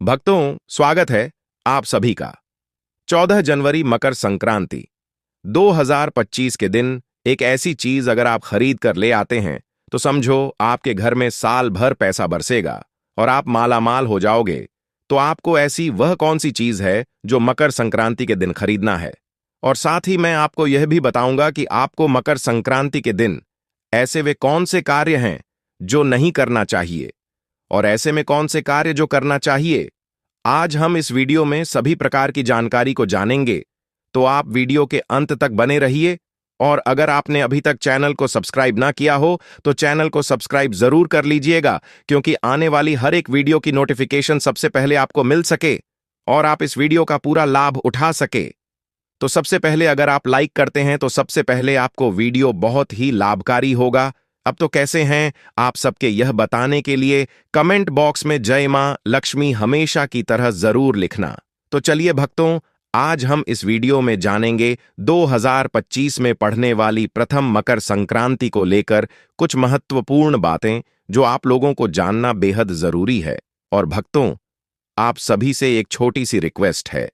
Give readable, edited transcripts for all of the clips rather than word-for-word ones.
भक्तों, स्वागत है आप सभी का। 14 जनवरी मकर संक्रांति 2025 के दिन एक ऐसी चीज अगर आप खरीद कर ले आते हैं तो समझो आपके घर में साल भर पैसा बरसेगा और आप मालामाल हो जाओगे। तो आपको ऐसी वह कौन सी चीज है जो मकर संक्रांति के दिन खरीदना है? और साथ ही मैं आपको यह भी बताऊंगा कि आपको मकर संक्रांति के दिन ऐसे वे कौन से कार्य हैं जो नहीं करना चाहिए और ऐसे में कौन से कार्य जो करना चाहिए। आज हम इस वीडियो में सभी प्रकार की जानकारी को जानेंगे, तो आप वीडियो के अंत तक बने रहिए। और अगर आपने अभी तक चैनल को सब्सक्राइब ना किया हो तो चैनल को सब्सक्राइब जरूर कर लीजिएगा, क्योंकि आने वाली हर एक वीडियो की नोटिफिकेशन सबसे पहले आपको मिल सके और आप इस वीडियो का पूरा लाभ उठा सके। तो सबसे पहले अगर आप लाइक करते हैं तो सबसे पहले आपको वीडियो बहुत ही लाभकारी होगा। अब तो कैसे हैं आप सबके यह बताने के लिए कमेंट बॉक्स में जय मां लक्ष्मी हमेशा की तरह जरूर लिखना। तो चलिए भक्तों, आज हम इस वीडियो में जानेंगे 2025 में पढ़ने वाली प्रथम मकर संक्रांति को लेकर कुछ महत्वपूर्ण बातें जो आप लोगों को जानना बेहद जरूरी है। और भक्तों, आप सभी से एक छोटी सी रिक्वेस्ट है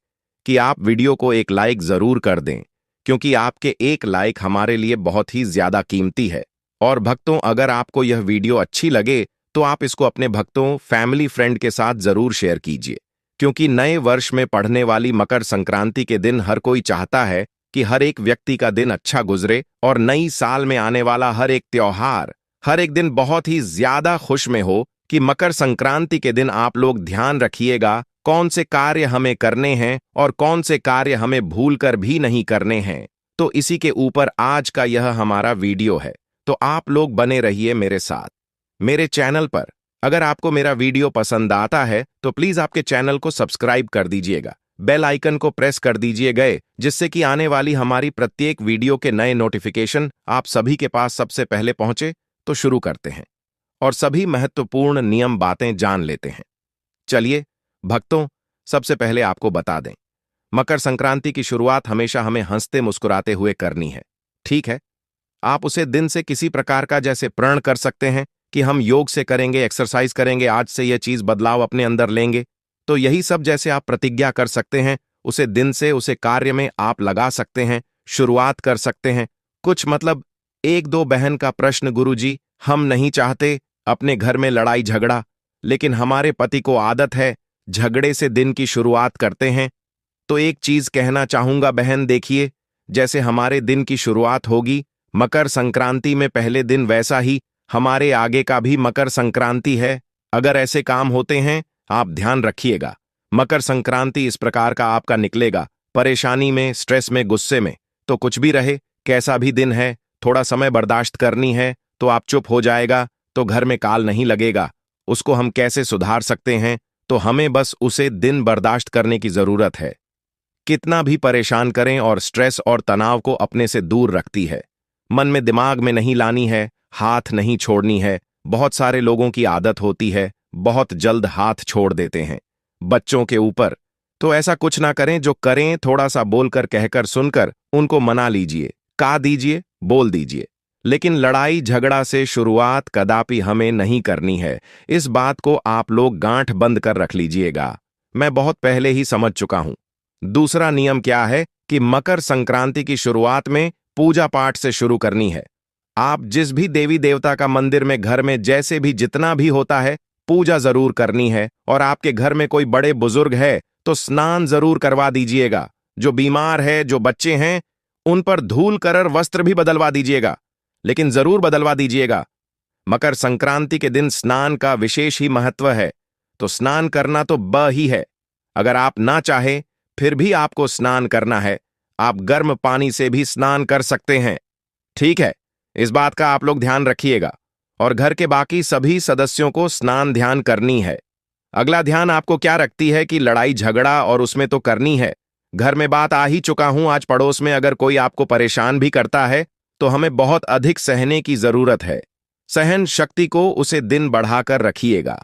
कि आप वीडियो को एक लाइक जरूर कर दें, क्योंकि आपके एक लाइक हमारे लिए बहुत ही ज्यादा कीमती है। और भक्तों, अगर आपको यह वीडियो अच्छी लगे तो आप इसको अपने भक्तों, फैमिली, फ्रेंड के साथ जरूर शेयर कीजिए, क्योंकि नए वर्ष में पढ़ने वाली मकर संक्रांति के दिन हर कोई चाहता है कि हर एक व्यक्ति का दिन अच्छा गुजरे और नई साल में आने वाला हर एक त्योहार, हर एक दिन बहुत ही ज्यादा खुश में हो। कि मकर संक्रांति के दिन आप लोग ध्यान रखिएगा कौन से कार्य हमें करने हैं और कौन से कार्य हमें भूलकर भी नहीं करने हैं। तो इसी के ऊपर आज का यह हमारा वीडियो है, तो आप लोग बने रहिए मेरे साथ मेरे चैनल पर। अगर आपको मेरा वीडियो पसंद आता है तो प्लीज आपके चैनल को सब्सक्राइब कर दीजिएगा, बेल आइकन को प्रेस कर दीजिए गए, जिससे कि आने वाली हमारी प्रत्येक वीडियो के नए नोटिफिकेशन आप सभी के पास सबसे पहले पहुंचे। तो शुरू करते हैं और सभी महत्वपूर्ण नियम बातें जान लेते हैं। चलिए भक्तों, सबसे पहले आपको बता दें, मकर संक्रांति की शुरुआत हमेशा हमें हंसते मुस्कुराते हुए करनी है। ठीक है, आप उसे दिन से किसी प्रकार का जैसे प्रण कर सकते हैं कि हम योग से करेंगे, एक्सरसाइज करेंगे, आज से यह चीज बदलाव अपने अंदर लेंगे। तो यही सब जैसे आप प्रतिज्ञा कर सकते हैं, उसे दिन से उसे कार्य में आप लगा सकते हैं, शुरुआत कर सकते हैं। कुछ मतलब एक दो बहन का प्रश्न, गुरुजी हम नहीं चाहते अपने घर में लड़ाई झगड़ा, लेकिन हमारे पति को आदत है झगड़े से दिन की शुरुआत करते हैं। तो एक चीज कहना चाहूंगा बहन, देखिए जैसे हमारे दिन की शुरुआत होगी मकर संक्रांति में पहले दिन, वैसा ही हमारे आगे का भी मकर संक्रांति है। अगर ऐसे काम होते हैं आप ध्यान रखिएगा, मकर संक्रांति इस प्रकार का आपका निकलेगा, परेशानी में, स्ट्रेस में, गुस्से में। तो कुछ भी रहे, कैसा भी दिन है, थोड़ा समय बर्दाश्त करनी है तो आप चुप हो जाएगा तो घर में काल नहीं लगेगा। उसको हम कैसे सुधार सकते हैं? तो हमें बस उसे दिन बर्दाश्त करने की जरूरत है। कितना भी परेशान करें और स्ट्रेस और तनाव को अपने से दूर रखती है, मन में दिमाग में नहीं लानी है, हाथ नहीं छोड़नी है। बहुत सारे लोगों की आदत होती है बहुत जल्द हाथ छोड़ देते हैं बच्चों के ऊपर। तो ऐसा कुछ ना करें, जो करें थोड़ा सा बोलकर, कहकर, सुनकर उनको मना लीजिए, कहा दीजिए, बोल दीजिए। लेकिन लड़ाई झगड़ा से शुरुआत कदापि हमें नहीं करनी है। इस बात को आप लोग गांठ बंद कर रख लीजिएगा, मैं बहुत पहले ही समझ चुका हूं। दूसरा नियम क्या है कि मकर संक्रांति की शुरुआत में पूजा पाठ से शुरू करनी है। आप जिस भी देवी देवता का मंदिर में, घर में, जैसे भी जितना भी होता है, पूजा जरूर करनी है। और आपके घर में कोई बड़े बुजुर्ग है तो स्नान जरूर करवा दीजिएगा। जो बीमार है, जो बच्चे हैं, उन पर धूल करर वस्त्र भी बदलवा दीजिएगा, लेकिन जरूर बदलवा दीजिएगा। मकर संक्रांति के दिन स्नान का विशेष ही महत्व है, तो स्नान करना तो ब ही है। अगर आप ना चाहे फिर भी आपको स्नान करना है, आप गर्म पानी से भी स्नान कर सकते हैं। ठीक है, इस बात का आप लोग ध्यान रखिएगा। और घर के बाकी सभी सदस्यों को स्नान ध्यान करनी है। अगला ध्यान आपको क्या रखती है कि लड़ाई झगड़ा, और उसमें तो करनी है। घर में बात आ ही चुका हूं, आज पड़ोस में अगर कोई आपको परेशान भी करता है तो हमें बहुत अधिक सहने की जरूरत है। सहन शक्ति को उसे दिन बढ़ाकर रखिएगा।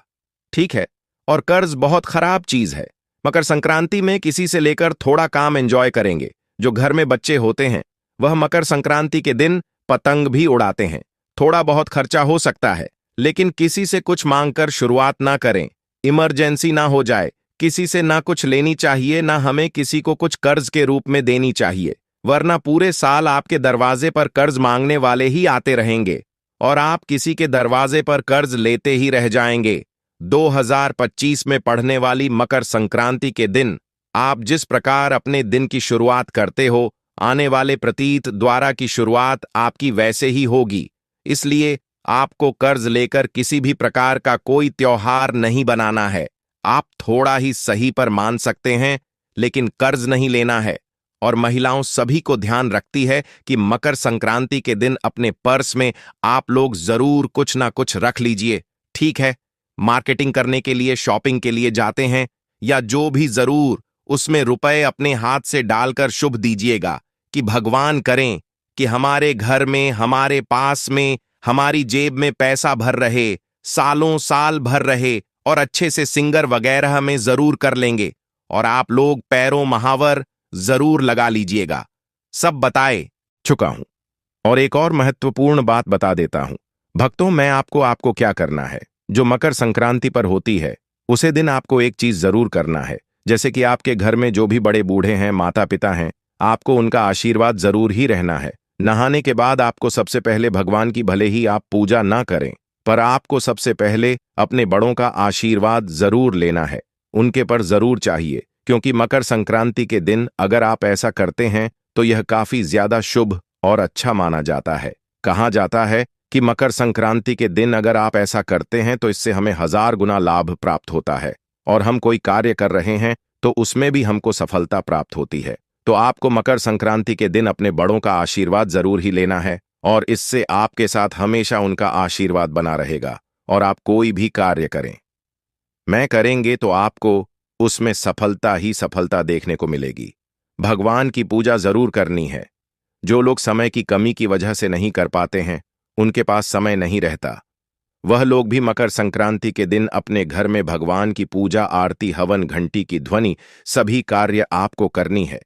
ठीक है, और कर्ज बहुत खराब चीज है। मकर संक्रांति में किसी से लेकर थोड़ा काम एंजॉय करेंगे। जो घर में बच्चे होते हैं वह मकर संक्रांति के दिन पतंग भी उड़ाते हैं। थोड़ा बहुत खर्चा हो सकता है, लेकिन किसी से कुछ मांगकर शुरुआत ना करें। इमरजेंसी ना हो जाए, किसी से ना कुछ लेनी चाहिए, ना हमें किसी को कुछ कर्ज के रूप में देनी चाहिए, वरना पूरे साल आपके दरवाजे पर कर्ज मांगने वाले ही आते रहेंगे और आप किसी के दरवाजे पर कर्ज लेते ही रह जाएंगे। 2025 में पड़ने वाली मकर संक्रांति के दिन आप जिस प्रकार अपने दिन की शुरुआत करते हो, आने वाले प्रतीत द्वारा की शुरुआत आपकी वैसे ही होगी। इसलिए आपको कर्ज लेकर किसी भी प्रकार का कोई त्योहार नहीं बनाना है। आप थोड़ा ही सही पर मान सकते हैं, लेकिन कर्ज नहीं लेना है। और महिलाओं सभी को ध्यान रखती है कि मकर संक्रांति के दिन अपने पर्स में आप लोग जरूर कुछ ना कुछ रख लीजिए। ठीक है, मार्केटिंग करने के लिए, शॉपिंग के लिए जाते हैं या जो भी, जरूर उसमें रुपए अपने हाथ से डालकर शुभ दीजिएगा कि भगवान करें कि हमारे घर में, हमारे पास में, हमारी जेब में पैसा भर रहे, सालों साल भर रहे और अच्छे से सिंगर वगैरह में जरूर कर लेंगे। और आप लोग पैरों महावर जरूर लगा लीजिएगा। सब बताए चुका हूं और एक और महत्वपूर्ण बात बता देता हूं भक्तों, मैं आपको क्या करना है। जो मकर संक्रांति पर होती है उसे दिन आपको एक चीज जरूर करना है। जैसे कि आपके घर में जो भी बड़े बूढ़े हैं, माता पिता हैं, आपको उनका आशीर्वाद जरूर ही रहना है। नहाने के बाद आपको सबसे पहले भगवान की भले ही आप पूजा ना करें, पर आपको सबसे पहले अपने बड़ों का आशीर्वाद जरूर लेना है, उनके पर जरूर चाहिए। क्योंकि मकर संक्रांति के दिन अगर आप ऐसा करते हैं तो यह काफी ज्यादा शुभ और अच्छा माना जाता है। कहा जाता है कि मकर संक्रांति के दिन अगर आप ऐसा करते हैं तो इससे हमें 1000 गुना लाभ प्राप्त होता है और हम कोई कार्य कर रहे हैं तो उसमें भी हमको सफलता प्राप्त होती है। तो आपको मकर संक्रांति के दिन अपने बड़ों का आशीर्वाद जरूर ही लेना है और इससे आपके साथ हमेशा उनका आशीर्वाद बना रहेगा। और आप कोई भी कार्य करें, मैं करेंगे तो आपको उसमें सफलता ही सफलता देखने को मिलेगी। भगवान की पूजा जरूर करनी है। जो लोग समय की कमी की वजह से नहीं कर पाते हैं, उनके पास समय नहीं रहता, वह लोग भी मकर संक्रांति के दिन अपने घर में भगवान की पूजा, आरती, हवन, घंटी की ध्वनि, सभी कार्य आपको करनी है।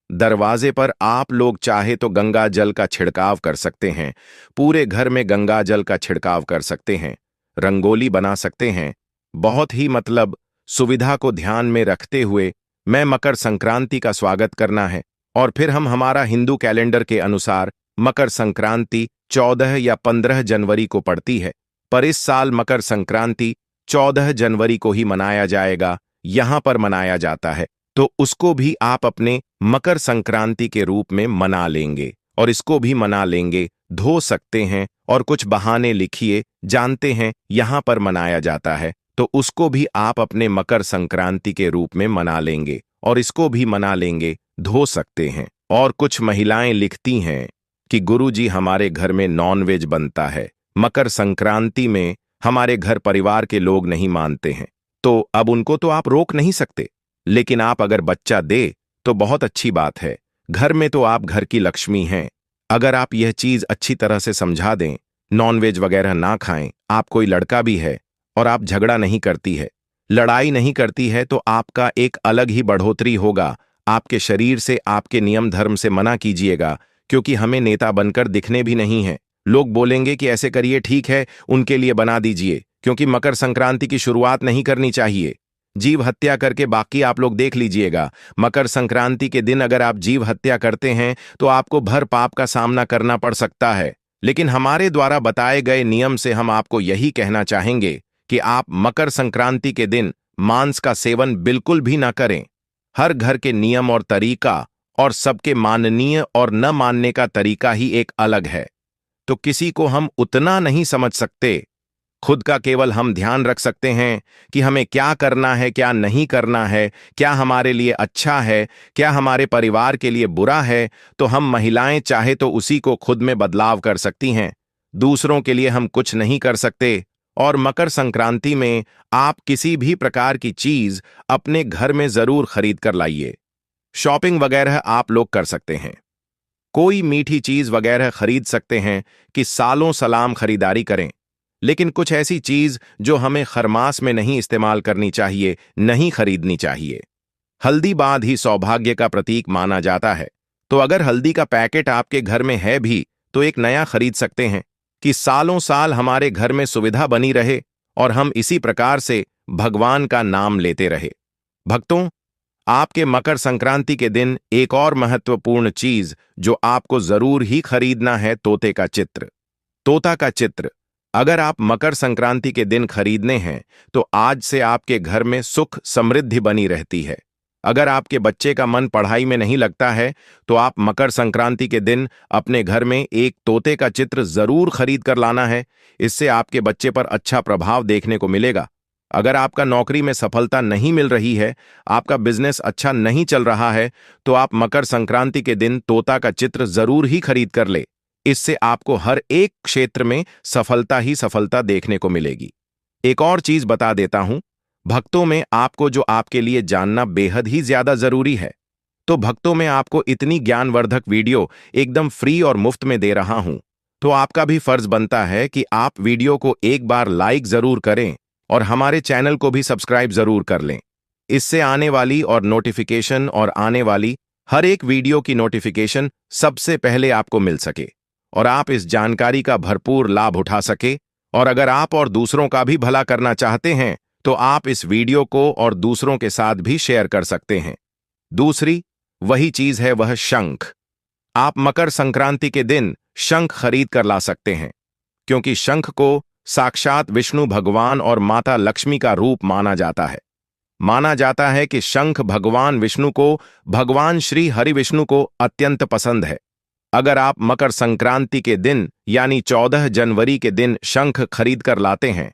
दरवाजे पर आप लोग चाहे तो गंगा जल का छिड़काव कर सकते हैं, पूरे घर में गंगा जल का छिड़काव कर सकते हैं, रंगोली बना सकते हैं। बहुत ही सुविधा को ध्यान में रखते हुए मैं मकर संक्रांति का स्वागत करना है। और फिर हम हमारा हिंदू कैलेंडर के अनुसार मकर संक्रांति 14 या 15 जनवरी को पड़ती है, पर इस साल मकर संक्रांति 14 जनवरी को ही मनाया जाएगा, यहां पर मनाया जाता है। तो उसको भी आप अपने मकर संक्रांति के रूप में मना लेंगे और इसको भी मना लेंगे, धो सकते हैं और कुछ बहाने लिखिए, जानते हैं यहां पर मनाया जाता है तो उसको भी आप अपने मकर संक्रांति के रूप में मना लेंगे और इसको भी मना लेंगे, धो सकते हैं। और कुछ महिलाएं लिखती हैं कि गुरुजी हमारे घर में नॉनवेज बनता है, मकर संक्रांति में हमारे घर परिवार के लोग नहीं मानते हैं, तो अब उनको तो आप रोक नहीं सकते, लेकिन आप अगर बच्चा दे तो बहुत अच्छी बात है। घर में तो आप घर की लक्ष्मी हैं। अगर आप यह चीज अच्छी तरह से समझा दें, नॉनवेज वगैरह ना खाएं, आप कोई लड़का भी है और आप झगड़ा नहीं करती है, लड़ाई नहीं करती है, तो आपका एक अलग ही बढ़ोतरी होगा। आपके शरीर से, आपके नियम धर्म से मना कीजिएगा, क्योंकि हमें नेता बनकर दिखने भी नहीं है। लोग बोलेंगे कि ऐसे करिए, ठीक है उनके लिए बना दीजिए, क्योंकि मकर संक्रांति की शुरुआत नहीं करनी चाहिए। जीव हत्या करके बाकी आप लोग देख लीजिएगा। मकर संक्रांति के दिन अगर आप जीव हत्या करते हैं तो आपको भर पाप का सामना करना पड़ सकता है। लेकिन हमारे द्वारा बताए गए नियम से हम आपको यही कहना चाहेंगे कि आप मकर संक्रांति के दिन मांस का सेवन बिल्कुल भी ना करें। हर घर के नियम और तरीका और सबके माननीय और न मानने का तरीका ही एक अलग है, तो किसी को हम उतना नहीं समझ सकते। खुद का केवल हम ध्यान रख सकते हैं कि हमें क्या करना है, क्या नहीं करना है, क्या हमारे लिए अच्छा है, क्या हमारे परिवार के लिए बुरा है। तो हम महिलाएं चाहे तो उसी को खुद में बदलाव कर सकती हैं, दूसरों के लिए हम कुछ नहीं कर सकते। और मकर संक्रांति में आप किसी भी प्रकार की चीज अपने घर में जरूर खरीद कर लाइए। शॉपिंग वगैरह आप लोग कर सकते हैं, कोई मीठी चीज वगैरह खरीद सकते हैं कि सालों सलाम खरीदारी करें। लेकिन कुछ ऐसी चीज जो हमें खरमास में नहीं इस्तेमाल करनी चाहिए, नहीं खरीदनी चाहिए। हल्दी बाद ही सौभाग्य का प्रतीक माना जाता है, तो अगर हल्दी का पैकेट आपके घर में है भी तो एक नया खरीद सकते हैं कि सालों साल हमारे घर में सुविधा बनी रहे और हम इसी प्रकार से भगवान का नाम लेते रहे। भक्तों, आपके मकर संक्रांति के दिन एक और महत्वपूर्ण चीज जो आपको जरूर ही खरीदना है, तोते का चित्र। तोता का चित्र अगर आप मकर संक्रांति के दिन खरीदने हैं तो आज से आपके घर में सुख समृद्धि बनी रहती है। अगर आपके बच्चे का मन पढ़ाई में नहीं लगता है तो आप मकर संक्रांति के दिन अपने घर में एक तोते का चित्र जरूर खरीद कर लाना है। इससे आपके बच्चे पर अच्छा प्रभाव देखने को मिलेगा। अगर आपका नौकरी में सफलता नहीं मिल रही है, आपका बिजनेस अच्छा नहीं चल रहा है, तो आप मकर संक्रांति के दिन तोता का चित्र जरूर ही खरीद कर ले। इससे आपको हर एक क्षेत्र में सफलता ही सफलता देखने को मिलेगी। एक और चीज बता देता हूं, भक्तों में आपको जो आपके लिए जानना बेहद ही ज्यादा जरूरी है, तो भक्तों में आपको इतनी ज्ञानवर्धक वीडियो एकदम फ्री और मुफ्त में दे रहा हूं, तो आपका भी फर्ज बनता है कि आप वीडियो को एक बार लाइक जरूर करें और हमारे चैनल को भी सब्सक्राइब जरूर कर लें। इससे आने वाली और नोटिफिकेशन और आने वाली हर एक वीडियो की नोटिफिकेशन सबसे पहले आपको मिल सके और आप इस जानकारी का भरपूर लाभ उठा सके। और अगर आप और दूसरों का भी भला करना चाहते हैं तो आप इस वीडियो को और दूसरों के साथ भी शेयर कर सकते हैं। दूसरी वही चीज है, वह शंख। आप मकर संक्रांति के दिन शंख खरीद कर ला सकते हैं, क्योंकि शंख को साक्षात विष्णु भगवान और माता लक्ष्मी का रूप माना जाता है। माना जाता है कि शंख भगवान विष्णु को, भगवान श्री हरि विष्णु को अत्यंत पसंद है। अगर आप मकर संक्रांति के दिन यानी 14 जनवरी के दिन शंख खरीद कर लाते हैं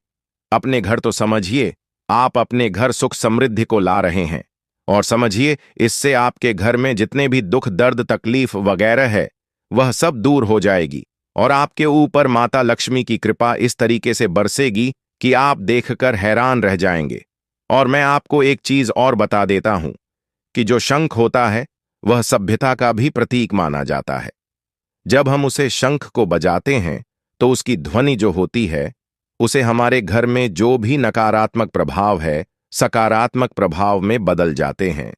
अपने घर, तो समझिए आप अपने घर सुख समृद्धि को ला रहे हैं। और समझिए इससे आपके घर में जितने भी दुख दर्द तकलीफ वगैरह है वह सब दूर हो जाएगी और आपके ऊपर माता लक्ष्मी की कृपा इस तरीके से बरसेगी कि आप देखकर हैरान रह जाएंगे। और मैं आपको एक चीज और बता देता हूं कि जो शंख होता है वह सभ्यता का भी प्रतीक माना जाता है। जब हम उसे शंख को बजाते हैं तो उसकी ध्वनि जो होती है उसे हमारे घर में जो भी नकारात्मक प्रभाव है सकारात्मक प्रभाव में बदल जाते हैं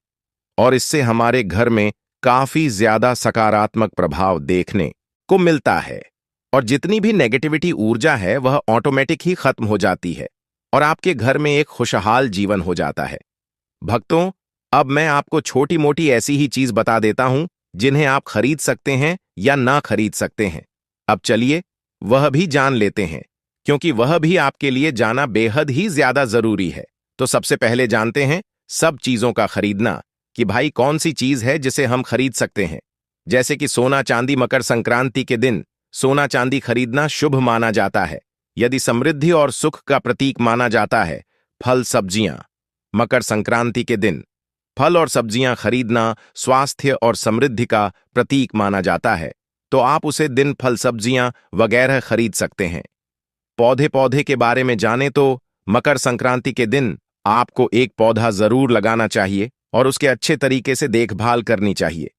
और इससे हमारे घर में काफी ज्यादा सकारात्मक प्रभाव देखने को मिलता है और जितनी भी नेगेटिविटी ऊर्जा है वह ऑटोमेटिक ही खत्म हो जाती है और आपके घर में एक खुशहाल जीवन हो जाता है। भक्तों, अब मैं आपको छोटी मोटी ऐसी ही चीज बता देता हूं जिन्हें आप खरीद सकते हैं या ना खरीद सकते हैं। अब चलिए वह भी जान लेते हैं, क्योंकि वह भी आपके लिए जाना बेहद ही ज्यादा जरूरी है। तो सबसे पहले जानते हैं सब चीजों का खरीदना, कि भाई कौन सी चीज है जिसे हम खरीद सकते हैं। जैसे कि सोना चांदी। मकर संक्रांति के दिन सोना चांदी खरीदना शुभ माना जाता है, यदि समृद्धि और सुख का प्रतीक माना जाता है। फल सब्जियां। मकर संक्रांति के दिन फल और सब्जियां खरीदना स्वास्थ्य और समृद्धि का प्रतीक माना जाता है, तो आप उसे दिन फल सब्जियां वगैरह खरीद सकते हैं। पौधे के बारे में जाने तो मकर संक्रांति के दिन आपको एक पौधा जरूर लगाना चाहिए और उसके अच्छे तरीके से देखभाल करनी चाहिए।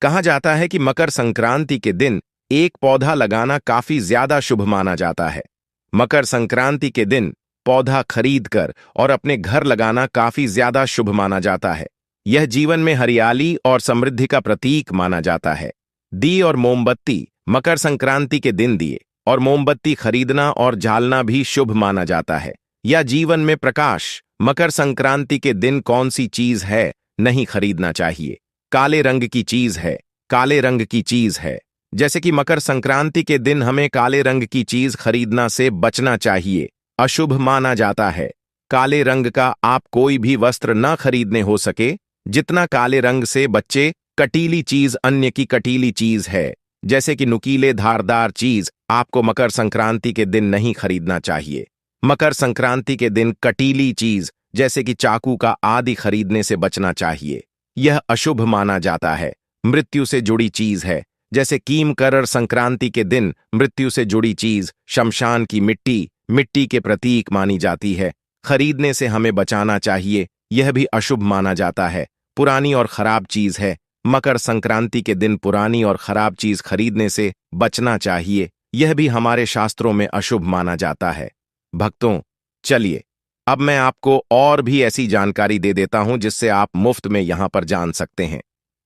कहा जाता है कि मकर संक्रांति के दिन एक पौधा लगाना काफी ज्यादा शुभ माना जाता है। मकर संक्रांति के दिन पौधा खरीद कर और अपने घर लगाना काफी ज्यादा शुभ माना जाता है। यह जीवन में हरियाली और समृद्धि का प्रतीक माना जाता है। दिए और मोमबत्ती। मकर संक्रांति के दिन दिए और मोमबत्ती खरीदना और जालना भी शुभ माना जाता है, या जीवन में प्रकाश। मकर संक्रांति के दिन कौन सी चीज है नहीं खरीदना चाहिए? काले रंग की चीज है। काले रंग की चीज है, जैसे कि मकर संक्रांति के दिन हमें काले रंग की चीज खरीदना से बचना चाहिए, अशुभ माना जाता है। काले रंग का आप कोई भी वस्त्र न खरीदने हो सके जितना काले रंग से बच्चे। कटीली चीज अन्य की कटीली चीज है, जैसे कि नुकीले धारदार चीज आपको मकर संक्रांति के दिन नहीं खरीदना चाहिए। मकर संक्रांति के दिन कटीली चीज जैसे कि चाकू का आदि खरीदने से बचना चाहिए, यह अशुभ माना जाता है। मृत्यु से जुड़ी चीज है, जैसे कीमकरर संक्रांति के दिन मृत्यु से जुड़ी चीज शमशान की मिट्टी, मिट्टी के प्रतीक मानी जाती है, खरीदने से हमें बचाना चाहिए, यह भी अशुभ माना जाता है। पुरानी और खराब चीज है, मकर संक्रांति के दिन पुरानी और खराब चीज खरीदने से बचना चाहिए, यह भी हमारे शास्त्रों में अशुभ माना जाता है। भक्तों, चलिए अब मैं आपको और भी ऐसी जानकारी दे देता हूं जिससे आप मुफ्त में यहां पर जान सकते हैं।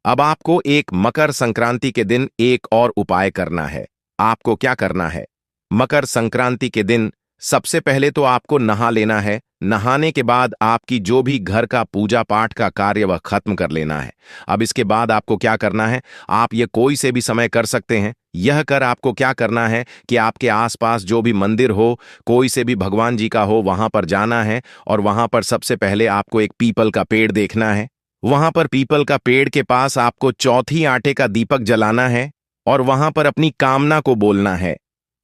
अब आपको एक मकर संक्रांति के दिन एक और उपाय करना है। आपको क्या करना है? मकर संक्रांति के दिन सबसे पहले तो आपको नहा लेना है, नहाने के बाद आपकी जो भी घर का पूजा पाठ का कार्य वह खत्म कर लेना है। अब इसके बाद आपको क्या करना है, आप ये कोई से भी समय कर सकते हैं। यह कर आपको क्या करना है कि आपके आसपास जो भी मंदिर हो, कोई से भी भगवान जी का हो, वहां पर जाना है और वहां पर सबसे पहले आपको एक पीपल का पेड़ देखना है। वहां पर पीपल का पेड़ के पास आपको चौथी आटे का दीपक जलाना है और वहां पर अपनी कामना को बोलना है।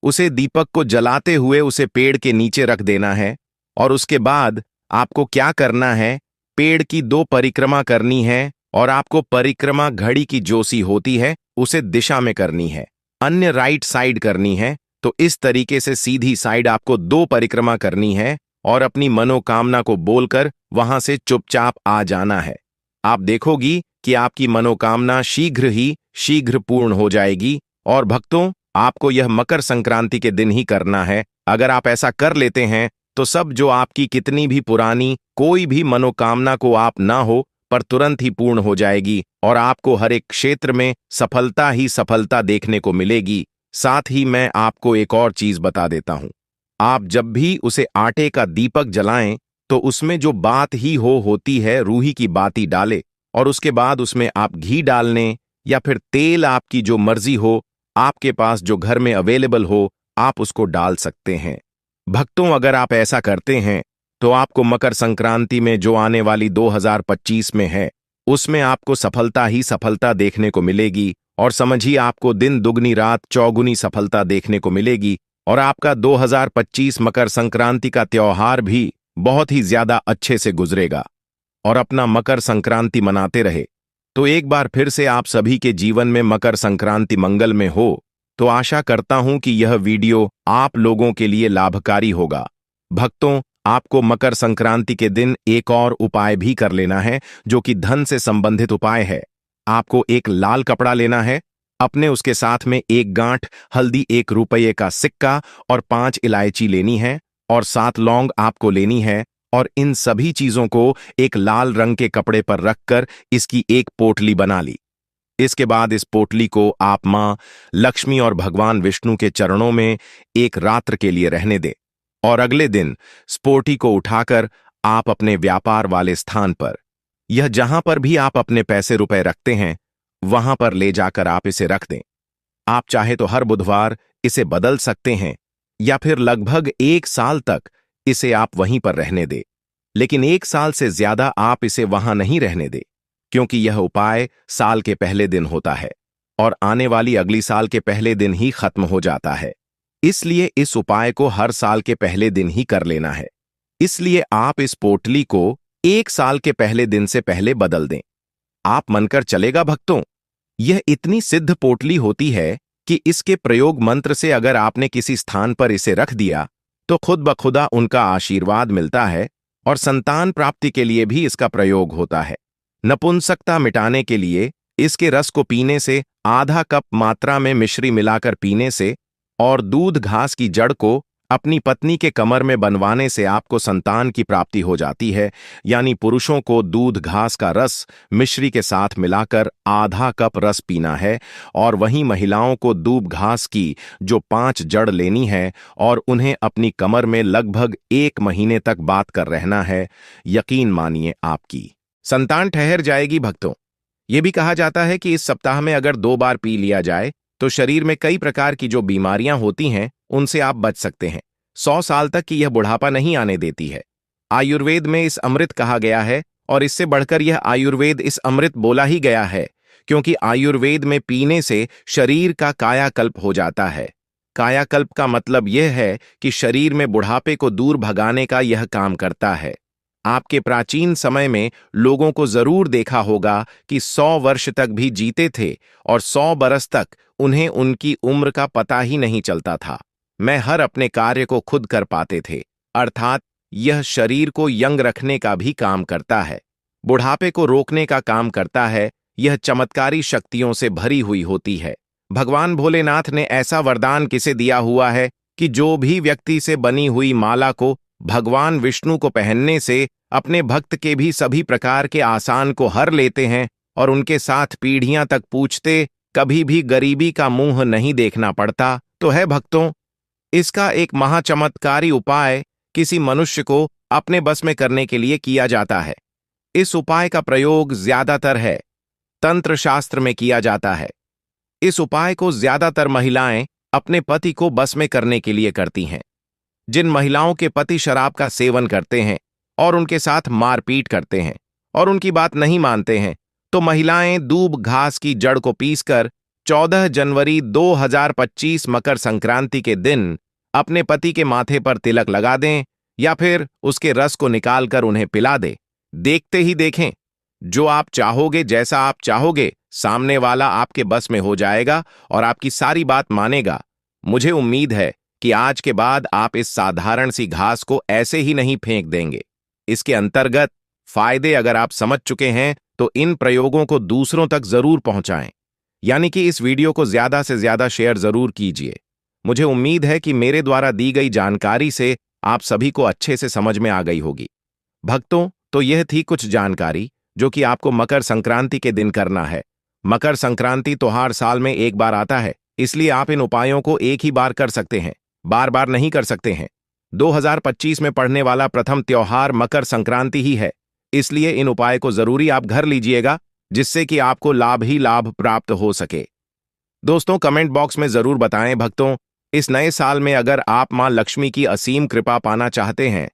उसे दीपक को जलाते हुए उसे पेड़ के नीचे रख देना है और उसके बाद आपको क्या करना है, पेड़ की 2 परिक्रमा करनी है और आपको परिक्रमा घड़ी की जोसी होती है उसे दिशा में करनी है, अन्य राइट साइड करनी है। तो इस तरीके से सीधी साइड आपको 2 परिक्रमा करनी है और अपनी मनोकामना को बोलकर वहां से चुपचाप आ जाना है। आप देखोगी कि आपकी मनोकामना शीघ्र ही शीघ्र पूर्ण हो जाएगी। और भक्तों, आपको यह मकर संक्रांति के दिन ही करना है। अगर आप ऐसा कर लेते हैं तो सब जो आपकी कितनी भी पुरानी कोई भी मनोकामना को आप ना हो पर तुरंत ही पूर्ण हो जाएगी और आपको हर एक क्षेत्र में सफलता ही सफलता देखने को मिलेगी। साथ ही मैं आपको एक और चीज बता देता हूं, आप जब भी उसे आटे का दीपक जलाएं तो उसमें जो बात ही होती है, रूही की बाती डाले और उसके बाद उसमें आप घी डालने या फिर तेल, आपकी जो मर्जी हो, आपके पास जो घर में अवेलेबल हो, आप उसको डाल सकते हैं। भक्तों, अगर आप ऐसा करते हैं तो आपको मकर संक्रांति में जो आने वाली 2025 में है उसमें आपको सफलता ही सफलता देखने को मिलेगी और समझिए आपको दिन दुगनी रात चौगुनी सफलता देखने को मिलेगी और आपका 2025 मकर संक्रांति का त्योहार भी बहुत ही ज्यादा अच्छे से गुजरेगा। और अपना मकर संक्रांति मनाते रहे। तो एक बार फिर से आप सभी के जीवन में मकर संक्रांति मंगल में हो। तो आशा करता हूं कि यह वीडियो आप लोगों के लिए लाभकारी होगा। भक्तों, आपको मकर संक्रांति के दिन एक और उपाय भी कर लेना है जो कि धन से संबंधित उपाय है। आपको एक लाल कपड़ा लेना है, अपने उसके साथ में 1 गांठ हल्दी, 1 रुपये का सिक्का और 5 इलायची लेनी है और 7 लौंग आपको लेनी है और इन सभी चीजों को एक लाल रंग के कपड़े पर रखकर इसकी एक पोटली बना ली। इसके बाद इस पोटली को आप मां लक्ष्मी और भगवान विष्णु के चरणों में एक रात्र के लिए रहने दें और अगले दिन स्पोर्टी को उठाकर आप अपने व्यापार वाले स्थान पर, यह जहां पर भी आप अपने पैसे रुपए रखते हैं, वहां पर ले जाकर आप इसे रख दें। आप चाहे तो हर बुधवार इसे बदल सकते हैं या फिर लगभग 1 साल तक इसे आप वहीं पर रहने दें। लेकिन 1 साल से ज्यादा आप इसे वहां नहीं रहने दें, क्योंकि यह उपाय साल के पहले दिन होता है और आने वाली अगली साल के पहले दिन ही खत्म हो जाता है। इसलिए इस उपाय को हर साल के पहले दिन ही कर लेना है। इसलिए आप इस पोटली को 1 साल के पहले दिन से पहले बदल दें। आप मानकर चलेगा भक्तों, यह इतनी सिद्ध पोटली होती है कि इसके प्रयोग मंत्र से अगर आपने किसी स्थान पर इसे रख दिया तो खुद ब खुदा उनका आशीर्वाद मिलता है और संतान प्राप्ति के लिए भी इसका प्रयोग होता है। नपुंसकता मिटाने के लिए इसके रस को पीने से, आधा कप मात्रा में मिश्री मिलाकर पीने से और दूध घास की जड़ को अपनी पत्नी के कमर में बनवाने से आपको संतान की प्राप्ति हो जाती है। यानी पुरुषों को दूध घास का रस मिश्री के साथ मिलाकर आधा कप रस पीना है और वहीं महिलाओं को दूब घास की जो 5 जड़ लेनी है और उन्हें अपनी कमर में लगभग 1 महीने तक बात कर रहना है। यकीन मानिए आपकी संतान ठहर जाएगी। भक्तों, यह भी कहा जाता है कि इस सप्ताह में अगर 2 बार पी लिया जाए तो शरीर में कई प्रकार की जो बीमारियां होती हैं उनसे आप बच सकते हैं। 100 साल तक की यह बुढ़ापा नहीं आने देती है। आयुर्वेद में इस अमृत कहा गया है और इससे बढ़कर यह आयुर्वेद इस अमृत बोला ही गया है, क्योंकि आयुर्वेद में पीने से शरीर का कायाकल्प हो जाता है। कायाकल्प का मतलब यह है कि शरीर में बुढ़ापे को दूर भगाने का यह काम करता है। आपके प्राचीन समय में लोगों को जरूर देखा होगा कि 100 वर्ष तक भी जीते थे और 100 बरस तक उन्हें उनकी उम्र का पता ही नहीं चलता था। मैं हर अपने कार्य को खुद कर पाते थे, अर्थात यह शरीर को यंग रखने का भी काम करता है, बुढ़ापे को रोकने का काम करता है। यह चमत्कारी शक्तियों से भरी हुई होती है। भगवान भोलेनाथ ने ऐसा वरदान किसे दिया हुआ है कि जो भी व्यक्ति से बनी हुई माला को भगवान विष्णु को पहनने से अपने भक्त के भी सभी प्रकार के आसान को हर लेते हैं और उनके साथ पीढ़ियां तक पूछते, कभी भी गरीबी का मुंह नहीं देखना पड़ता। तो है भक्तों, इसका एक महाचमत्कारी उपाय किसी मनुष्य को अपने बस में करने के लिए किया जाता है। इस उपाय का प्रयोग ज्यादातर है तंत्र शास्त्र में किया जाता है। इस उपाय को ज्यादातर महिलाएं अपने पति को बस में करने के लिए करती हैं। जिन महिलाओं के पति शराब का सेवन करते हैं और उनके साथ मारपीट करते हैं और उनकी बात नहीं मानते हैं, तो महिलाएं दूब घास की जड़ को पीसकर 14 जनवरी 2025 मकर संक्रांति के दिन अपने पति के माथे पर तिलक लगा दें या फिर उसके रस को निकालकर उन्हें पिला दे। देखते ही देखें, जो आप चाहोगे, जैसा आप चाहोगे, सामने वाला आपके बस में हो जाएगा और आपकी सारी बात मानेगा। मुझे उम्मीद है कि आज के बाद आप इस साधारण सी घास को ऐसे ही नहीं फेंक देंगे। इसके अंतर्गत फायदे अगर आप समझ चुके हैं तो इन प्रयोगों को दूसरों तक जरूर पहुंचाएं, यानी कि इस वीडियो को ज्यादा से ज्यादा शेयर जरूर कीजिए। मुझे उम्मीद है कि मेरे द्वारा दी गई जानकारी से आप सभी को अच्छे से समझ में आ गई होगी। भक्तों, तो यह थी कुछ जानकारी जो कि आपको मकर संक्रांति के दिन करना है। मकर संक्रांति तो हर साल में एक बार आता है, इसलिए आप इन उपायों को एक ही बार कर सकते हैं, बार बार नहीं कर सकते हैं। 2025 में पड़ने वाला प्रथम त्योहार मकर संक्रांति ही है, इसलिए इन उपाय को जरूरी आप घर लीजिएगा, जिससे कि आपको लाभ ही लाभ प्राप्त हो सके। दोस्तों, कमेंट बॉक्स में जरूर बताएं भक्तों, इस नए साल में अगर आप मां लक्ष्मी की असीम कृपा पाना चाहते हैं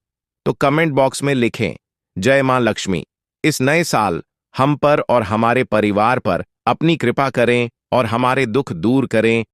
तो कमेंट बॉक्स में लिखें जय मां लक्ष्मी। इस नए साल हम पर और हमारे परिवार पर अपनी कृपा करें और हमारे दुख दूर करें